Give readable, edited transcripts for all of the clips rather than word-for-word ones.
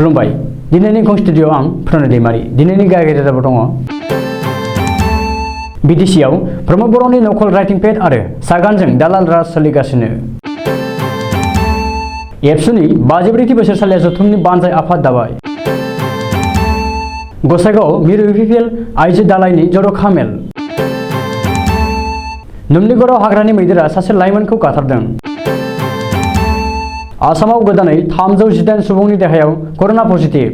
खुलुमबाय दिनैनि एंखं स्टुडिअ आं प्रनय दैमारि दिनैनि गाहाय रादाबाव दङ बिटिसिआव प्रमद बर'नि नकल राइटिं पेड आरो सागानजों दालाल राज सोलिगासिनो एबसुनि 54थि बोसोरसालिया जथुमनि बानजाय आफाद दाबाय गसाइगाव मिरु इउपिपिएल आइजो दालायनि जर'खा मेल नुमलिगराव हाग्रानि मैदेरा सासे लाइमोनखौ गाथारदों आसामाव गोदानै 318 सुबुंनि देहायाव करोना पजिटिव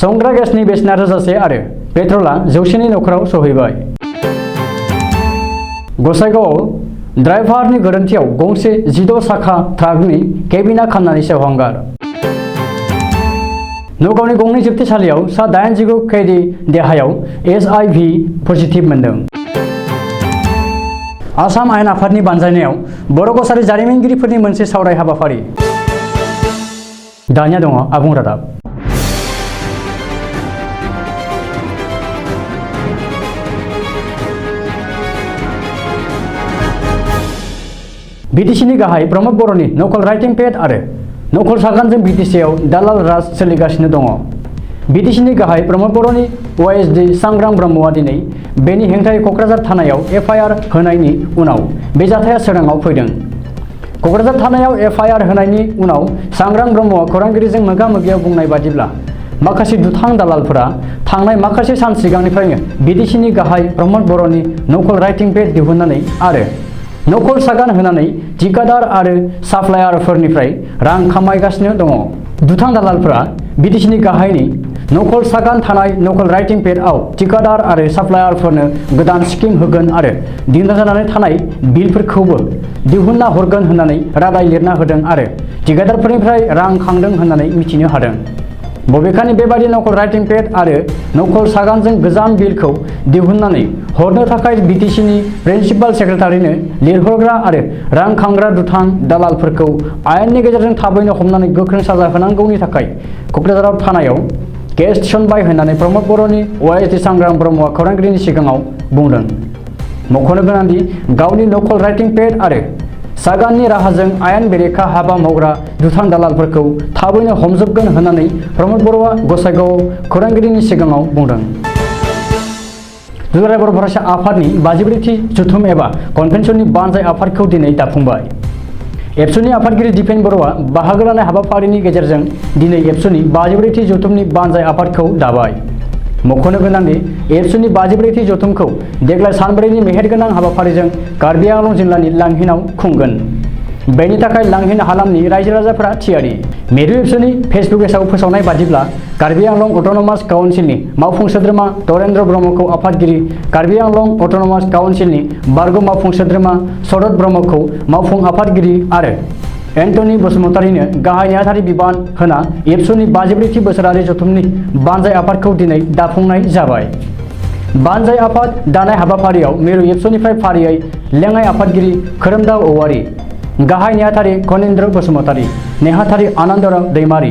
संग्रा गेसनि बेसेना रोजासे आरो पेट्रला 100नि नखराव सहैबाय गसाइगावआव ड्राइभारनि गोरोन्थियाव गंसे 16 साखा ट्राकनि केबिना खामनानै सेवहांगार नगावनि गंनै जोबथेसालियाव सा 89 कैदी देहायाव HIV पजिटिव मोनदों आसाम आयेन आफादनि बानजायनायाव बर' कसारि जारिमिनगिरिफोरनि मोनसे सावराय हाबाफारि दानिया दङ आबुं रादाब बिटिसिनि गाहाय प्रमद बर'नि नकल राइटिं पेड आरो नकल सागानजों बिटिसिआव दालाल राज सोलिगासिनो दङ बिटिसिनि गाहाय प्रमद बर'नि OSD सांग्रां ब्रह्मआ दिनै बेनि हेंथायै क'क्राझार थानायाव FIR होनायनि उनाव बे जाथाया सोराङाव फैदों क'क्राझार थानायाव FIR होनायनि उनाव सांग्रां ब्रह्मआ खौरांगिरिजों मोगा-मोगियाव बुंनाय बादिब्ला माखासे दुथां दालालफोरा थांनाय माखासे सान सिगांनिफ्रायनो बिटिसिनि गाहाय प्रमद बर'नि नकल राइटिं पेड दिहुननानै आरो नकल सागान होनानै ठिकादार आरो साप्लायारफोरनिफ्राय रां खामायगासिनो दङ दुथां दालालफोरा बिटिसिनि गाहायनि नकल सागान थानाय नकल राइटिं पेडआव ठिकादार आरो साप्लायारफोरनो गोदान स्किम होगोन आरो दिनजानानै थानाय बिलफोरखौबो दिहुनना हरगोन होननानै रादाय लिरना होदों आरो ठिकादारफोरनिफ्राय रां खांदों होननानै मिथिनो हादों बबेखानि बेबादि नकल राइटिं पेड आरो नकल सागानजों गोजाम बिलखौ दिहुननानै हरनो थाखाय बिटिसिनि प्रिन्सिपाल सेक्रेटारिनो लिरहरग्रा आरो रां खांग्रा दुथां दालालफोरखौ आयेननि गेजेरजों थाबैनो हमनानै गोख्रों साजा होनांगौनि थाखाय क'क्राझाराव थानायाव केस थिसनबाय होननानै प्रमद बर'नि OSD सांग्रां ब्रह्मआ खौरांगिरिनि सिगाङाव बुंदों मख'नो गोनांदि गावनि नकल राइटिं पेड आरो सागाननि राहाजों आयेन बेरेखा हाबा मावग्रा दुथां दालालफोरखौ थाबैनो हमजोबगोन होननानै प्रमद बर'आ गसाइगावआव खौरांगिरिनि सिगाङाव बुंदों दुलाराय बर' फरायसा आफादनि 54थि जथुम एबा कनभेन्सननि बानजाय आफादखौ दिनै दाफुंबाय एबसुनि आफादगिरि दिपेन बर'आ बाहागो लानाय हाबाफारिनि गेजेरजों दिनै एबसुनि 54थि जथुमनि बानजाय आफादखौ दाबाय मख'नो गोनांदि एबसुनि 54थि जथुमखौ देग्लाय सानब्रैनि मेहेरगोनां हाबाफारिजों कार्बि आंलं जिल्लानि लांहिनाव खुंगोन बेनि थाखाय लांहिन हालामनि रायजो राजाफोरा थियारि मेरु एबसुनि फेसबुक पेजआव फोसावनाय बादिब्ला कार्बि आंलं अट'नमास काउन्सिलनि मावफुं सोद्रोमा धरेन्द्र ब्रह्मखौ आफादगिरि कार्बि आंलं अट'नमास काउन्सिलनि बारग' मावफुं सोद्रोमा शरद ब्रह्मखौ मावफुं आफादगिरि आरो एन्टनी बसुमतारीनो गाहाय नेहाथारि बिबान होना एबसुनि 54थि बोसोरारि जथुमनि बानजाय आफादखौ दिनै दाफुंनाय जाबाय बानजाय आफाद दानाय हाबाफारियाव मिरु एबसुनिफ्राय फारियै लेङाइ आफादगिरि खोरोमदाव औवारी गाहाय नेहाथारि खनिन्द्र बसुमतारी नेहाथारि आनन्दराव दैमारि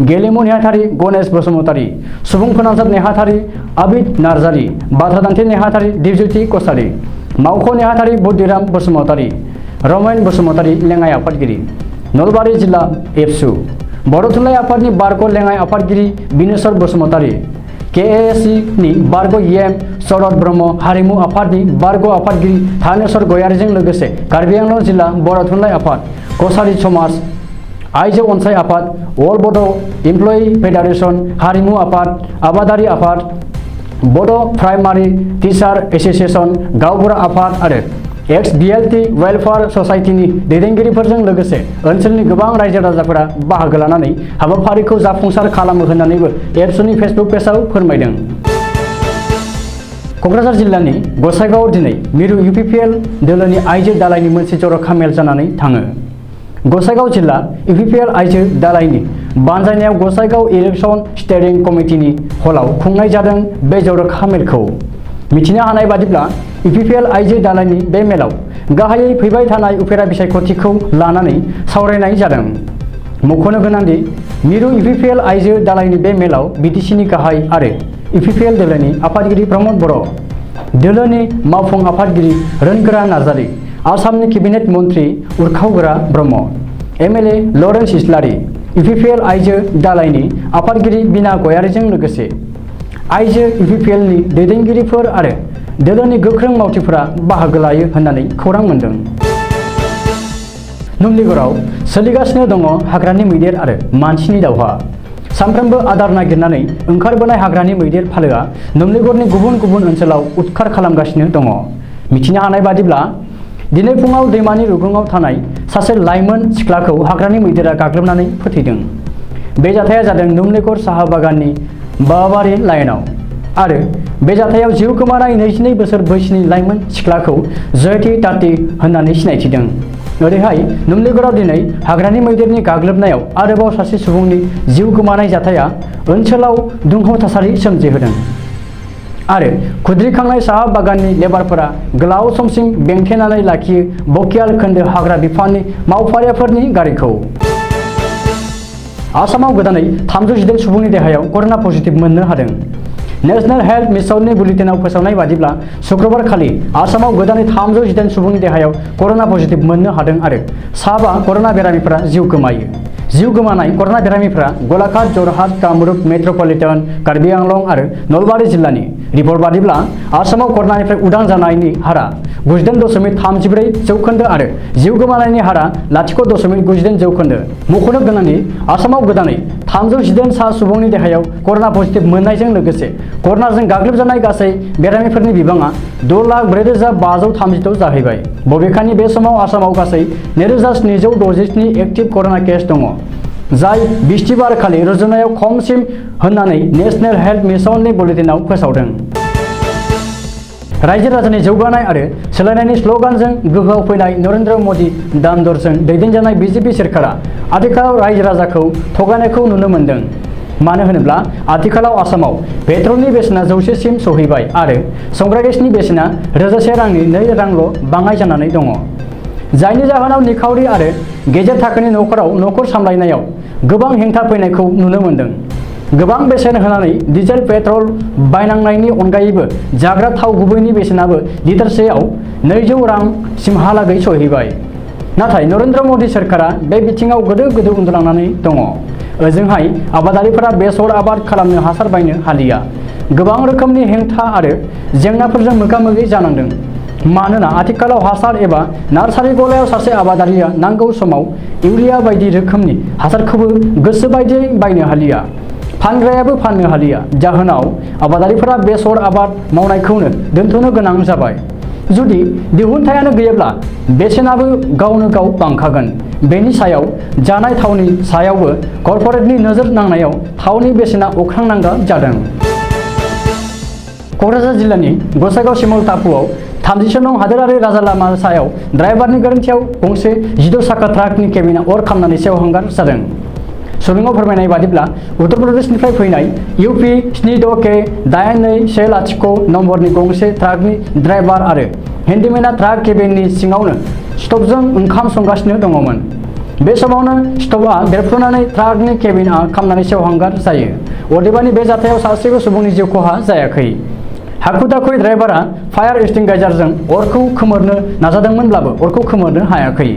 गेलेमु नेहाथारि गणेश बसुमतारी सुबुं फोनांजाब नेहाथारि आबिद नार्जारी बाथ्रा दान्थे नेहाथारि दिपज्योति कसारी मावख' नेहाथारि बुद्धिराम बसुमतारी रमेन बसुमतारी लेङाइ आफादगिरि नलबारि जिल्ला एबसु बर' थुनलाइ आफादनि बारग' लेङाइ आफादगिरि बिनेश्वर बसुमतारी KASC नि बारग' EM शरद ब्रह्म हारिमु आफादनि बारग' आफादगिरि थानेश्वर गयारीजों लोगोसे कार्बि आंलं जिल्ला बर' थुनलाइ आफाद कसारी समाज आइजो अनसाय आफाद अल बड' इमप्लयी फेडारेसन हारिमु आफाद आबादारि आफाद बड' प्राइमारि टिचार एस'सिएशन गावबुरा आफाद आरो XBLT वेलफेयार ससाइटिनि दैदेनगिरिफोरजों लोगोसे ओनसोलनि गोबां रायजो राजाफोरा बाहागो लानानै हाबाफारिखौ जाफुंसार खालामो होननानैबो एबसुनि फेसबुक पेजआव फोरमायदों क'क्राझार जिल्लानि गसाइगावआव दिनै मिरु UPPL दोलोनि आइजो दालायनि मोनसे जर'खा मेल जानानै थाङो गसाइगाव जिल्ला UPPL आइजो दालायनि बानजायनायाव गसाइगाव इलेक्शन स्टेरिं कमिटिनि हलाव खुंनाय जादों बे जर'खा मेलखौ मिथिनो हानाय बादिब्ला UPPL आइजो दालायनि बे मेलाव गाहायै फैबाय थानाय उफेरा बिसायख'थिखौ लानानै सावरायनाय जादों मख'नो गोनांदि मिरु UPPL आइजो दालायनि बे मेलाव बिटिसिनि गाहाय आरो UPPL दोलोनि आफादगिरि प्रमद बर' दोलोनि मावफुं आफादगिरि रोनगोरा नार्जारी आसामनि केबिनेट मन्त्री उरखावगोरा ब्रह्म MLA लरेन्स इस्लारि इउपिपिएल आइजो दालायनि आफादगिरि बिना गयारीजों लोगोसे आइजो इउपिपिएलनि दैदेनगिरिफोर आरो दोलोनि गोख्रों मावथिफोरा बाहागो लायो होननानै खौरां मोन्दों। नुमलिगराव सोलिगासिनो दङ हाग्रानि मैदेर आरो मानसिनि दावहा। सानफ्रोमबो आदार नागिरनानै ओंखारबोनाय हाग्रानि मैदेर फालोआ नुमलिगरनि गुबुन गुबुन ओनसोलाव उदखार खालामगासिनो दङ। मिथिनो हानाय बादिब्ला दिनै फुङाव दैमानि रुगुङाव थानाय सासे लाइमोन सिख्लाखौ हाग्रानि मैदेरा गाग्लोबनानै फोथैदों। बे जाथाया जादों नुमलिगर साहा बागाननि बाबारि लाइनआव आरो बे जाथायाव जिउ गोमानाय 22 बोसोर बैसोनि लाइमोन सिख्लाखौ जयती ताती होननानै सिनायथिदों। ओरैहाय नुमलिगराव दिनै हाग्रानि मैदेरनि गाग्लोबनायाव आरोबाव सासे सुबुंनि जिउ गोमानाय जाथाया ओनसोलाव दुंहाव थासारि सोमजिहोदों आरो खुद्रिखांनाय साहा बागाननि लेबारफोरा गोलाव समसिम बेंथेनानै लाखियो बकियाल खोन्दो हाग्रा बिफाननि मावफारियाफोरनि गारिखौ। आसामाव गोदानै 318 सुबुंनि देहायाव कर'ना पजिटिभ मोननो हादों। नेशनेल हेल्थ मिशननि बुलेटिनाव फोसावनाय बादिब्ला शुक्रबार खालि आसामाव गोदानै 318 सुबुंनि देहायाव कर'ना पजिटिभ मोननो हादों आरो 7 कर'ना बेरामिफोरा जिउ गोमायो। जिउ गोमानाय कर'ना बेरामिफोरा गलाघाट, जरहाट, कामरुप मेट्रपलिटन, कार्बि आंलं आरो नलबारि जिल्लानि। रिपर्ट बादिब्ला आसामाव कर'नानिफ्राय उदां जानायनि हारा 99.34% आरो जिउ गोमानायनि हारा 0.98%। मख'नो गोनांदि आसामाव गोदानै 318 सा सुबुंनि देहायाव कर'ना पजिटिभ मोननायजों लोगोसे कर'नाजों गाग्लोबजानाय गासै बेरामिफोरनि बिबाङा 2,04,536 जाहैबाय। बबेखानि बे समाव आसामाव गासै 2,767 एक्टिभ कर'ना केस दङ, जाय बिस्तिबार खालि रुजुनायाव खमसिन होननानै नेशनेल हेल्थ मिशननि बुलेटिनाव फोसावदों। रायजो राजानि जौगानाय आरो सोलायनायनि स्ल'गानजों गोहोआव फैनाय नरेन्द्र मोदी दामदरजों दैदेनजानाय बिजेपि सोरखारा आथिखालाव रायजो राजाखौ थगायनायखौ नुनो मोन्दों। मानो होनोब्ला आथिखालाव आसामाव पेट्रलनि बेसेना 100सिम सौहैबाय आरो संग्रा गेसनि बेसेना 1000 रांनि 2 रांल' बाङाय जानानै दङ, जायनि जाहोनाव निखावरि आरो गेजेर थाखोनि न'खराव न'खर सामलायनायाव गोबां हेंथा फैनायखौ नुनो मोन्दों। गोबां बेसेन होनानै डिजेल पेट्रल बायनांनायनि अनगायैबो जाग्रा थाव गुबैनि बेसेनाबो लिटारसेयाव 200 रांसिमहालागै सौहैबाय। नाथाय नरेन्द्र मोदी सोरखारा बे बिथिङाव गोदो गोदो उन्दुलांनानै दङ। ओजोंहाय आबादारिफोरा बेसर आबाद खालामनो हासार बायनो हालिया। गोबां रोखोमनि हेंथा आरो जेंनाफोरजों मोगा-मोगि जानांदों। मानोना आथिखालाव हासार एबा नार्सारि गलायाव सासे आबादारिया नांगौ समाव इउरिया बायदि रोखोमनि हासारखौबो गोसो बायदियै बायनो हालिया। फानग्रायाबो फाननो हालिया। जाहोनाव आबादारिफोरा बेसर आबाद मावनायखौनो दोनथ'नो गोनां जाबाय। जुदि दिहुनथायानो गैयाब्ला बेसेनाबो गावनो गाव बांखागोन। बेनि सायाव जानाय थावनि सायावबो कर्परेटनि नोजोर नांनायाव थावनि बेसेना अख्रांनांगा जादों। क'क्राझार जिल्लानि गसाइगाव सिमल टापुआव 30 नं हादोरारि राजा लामा सायाव ड्राइभारनि गोरोन्थियाव गंसे 12 साखा ट्राकनि केबिनआ अर खामनानै सेवहांगार जादों। सुलुङाव फोरमायनाय बादिब्ला उत्तर प्रदेशनिफ्राय फैनाय UP 72K8210 नम्बरनि गंसे ट्राकनि ड्राइभार आरो हेन्डीमेनआ ट्राक केबिननि सिङावनो स्ट'भजों ओंखाम संगासिनो दङमोन। बे समावनो स्ट'भआ बेरफ्रुनानै ट्राकनि केबिनआ खामनानै सेवहांगार जायो। अदेबानि बे जाथायाव सासेबो सुबुंनि जिउ खहा जायाखै। हाखु-दाखुयै ड्राइभारआ फायार एक्सटिंगाइजारजों अरखौ खोमोरनो नाजादोंमोनब्लाबो अरखौ खोमोरनो हायाखै।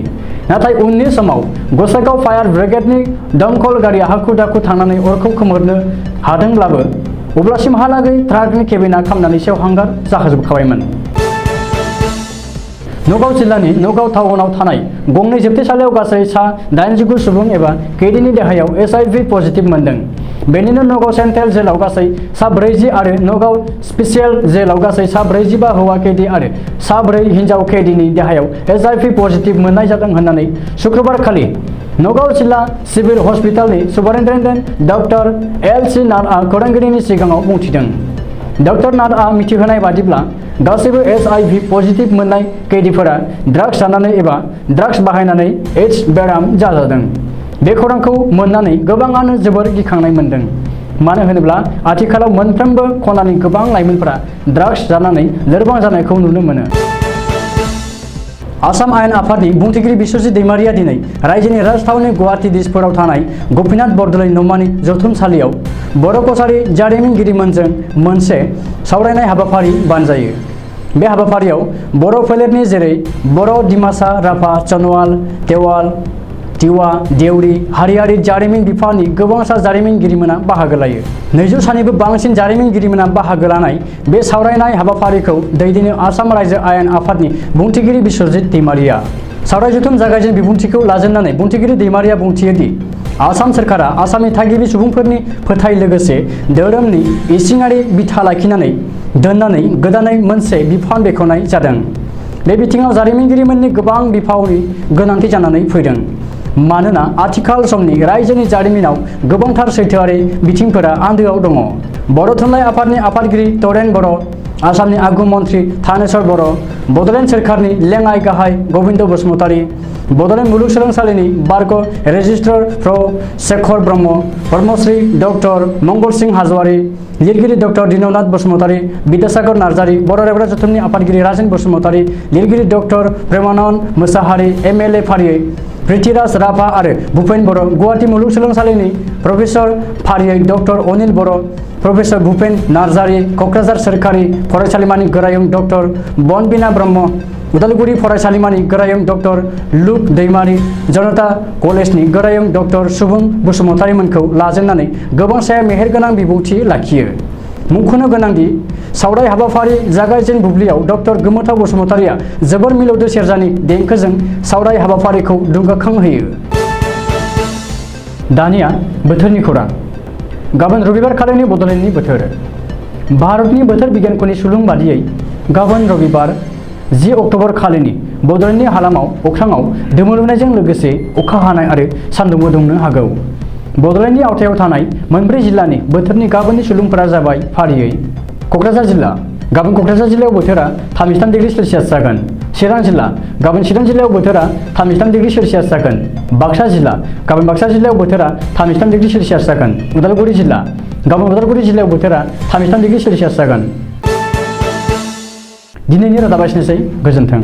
नाथाय उननि समाव गसाइगाव फायार ब्रिगेडनि दमकल गारिया हाखु-दाखु थांनानै अरखौ खोमोरनो हादोंब्लाबो अब्लासिमहालागै ट्राकनि केबिनआ खामनानै सेवहांगार जाजोबखाबायमोन। नगाव जिल्लानि नगाव टाउनाव थानाय गंनै जोबथेसालियाव गासै सा 89 सुबुं एबा कैदिनि देहायाव HIV पजिटिभ मोनदों। बेनिनो नगाव सेन्ट्रेल जेलाव गासै सा 40 आरो नगाव स्पेसियेल जेलाव गासै सा 45 हौवा कैदी आरो सा 4 हिन्जाव कैदीनि देहायाव HIV पजिटिभ मोननाय जादों होननानै शुक्रबार खालि नगाव जिल्ला सिभिल हस्पिटालनि सुपारिन्टेन्डेन्ट डक्टर LC नाथआ खौरांगिरिनि सिगाङाव बुंथिदों। डक्टर नाथआ मिथिहोनाय बादिब्ला गासैबो HIV पजिटिभ मोननाय कैदीफोरा ड्राग्स जानानै एबा ड्राग्स बाहायनानै एड्स बेराम जाजादों। बे खौरांखौ मोननानै गोबाङानो जोबोर गिखांनाय मोनदों। मानो होनोब्ला आथिखालाव मोनफ्रोमबो खनानि गोबां लाइमोनफोरा ड्राग्स जानानै लोरबां जानायखौ नुनो मोनो। आसाम आयेन आफादनि बुंथिगिरि बिश्वजित दैमारिया दिनै रायजोनि राजथावनि गुवाहाटी दिसपुराव थानाय गपिनाथ बरदलै नौमानि जथुमसालियाव बर' कछारी जारिमिनगिरिमोनजों मोनसे सावरायनाय हाबाफारि बानजायो। बे हाबाफारियाव बर' फोलेरनि जेरै बर', डिमासा, राभा, सन'वाल, देवाल, टिवा, देउरि, हारियारि जारिमिन बिफाननि गोबांसा जारिमिनगिरिमोना बाहागो लायो। 200 सानिबो बांसिन जारिमिनगिरिमोना बाहागो लानाय बे सावरायनाय हाबाफारिखौ दैदेनो आसाम रायजो आयेन आफादनि बुंथिगिरि बिस्वजित दैमारिया। सावराय जथुम जागायजेन बिबुंथिखौ लाजेननानै बुंथिगिरि दैमारिया बुंथियो दि आसाम सोरखारा आसामनि थागिबि सुबुंफोरनि फोथाय लोगोसे धोरोमनि इसिङारि बिथा लाखिनानै दोननानै गोदानै मोनसे बिफान बेखेवनाय जादों। बे बिथिङाव जारिमिनगिरिमोननि गोबां बिफावनि गोनांथि जानानै फैदों। मानोना आथिखाल समनि रायजोनि जारिमिनाव गोबांथार सैथोआरि बिथिंफोरा आन्दोआव दङ। बर' थुनलाइ आफादनि आफादगिरि तरेन बर', आसामनि आगु मन्त्रि थानेश्वर बर', बड'लेण्ड सोरखारनि लेङाइ गाहाय गबिन्द बसुमतारी, बड'लेण्ड मुलुगसोलोंसालिनि बारग' रेजिस्ट्रार प्र शेखर ब्रह्म, पद्मश्री डक्टर मंगल सिंह हाज'वारी, लिरगिरि डक्टर दिननाथ बसुमतारी, बिद्यासागर नार्जारी, बर' रायग्रा जथुमनि आफादगिरि राजेन बसुमतारी, लिरगिरि डक्टर प्रेमानन्द मोसाहारी, MLA फारियै पृथ्वीराज राभा आरो भुपेन बर', गुवाहाटी मुलुगसोलोंसालिनि प्रफेसर फारियै डक्टर अनिल बर', प्रफेसर भुपेन नार्जारी, क'क्राझार सोरखारि फरायसालिमानि गोरायुं डक्टर बनबिना ब्रह्म, उदालगुरि फरायसालिमानि गोरायुं डक्टर लुक दैमारी, जनता कलेजनि गोरायुं डक्टर सुबुं बसुमतारीमोनखौ लाजेननानै गोबांसाया मेहेरगोनां बिबुंथि लाखियो। मुंख'नो गोनांदि सावराय हाबाफारि जागायजेन बुब्लियाव डक्टर गोमोथाव बसुमतारीया जोबोर मिलौदो सेरजानि देंखोजों सावराय हाबाफारिखौ दुंगाखांहोयो। दानिया बोथोरनि खौरां। गाबोन रबिबार खालिनि बड'लेण्डनि बोथोर। भारतनि बोथोर बिगियानख'नि सुलुं बादियै गाबोन रबिबार 10 अक्ट'बर खालिनि बड'लेण्डनि हालामाव अख्राङाव दोमैलुनायजों लोगोसे अखा हानाय आरो सान्दुंबो दुंनो हागौ। बड'लेण्डनि आवथायाव थानाय मोनब्रै जिल्लानि बोथोरनि गाबोननि सुलुंफोरा जाबाय फारियै क'क्राझार जिल्ला गाबोन क'क्राझार जिल्लायाव बोथोरा 33 डिग्री सेल्सियास जागोन। चिरां जिल्ला गाबोन चिरां जिल्लायाव बोथोरा 33 डिग्री सेल्सियास जागोन। बाक्सा जिल्ला गाबोन बाक्सा जिल्लायाव बोथोरा 33 डिग्री सेल्सियास जागोन। उदालगुरि जिल्ला गाबोन उदालगुरि जिल्लायाव बोथोरा 33 डिग्री सेल्सियास जागोन। दिनैनि रादाबा एसेनोसै, गोजोन्थों।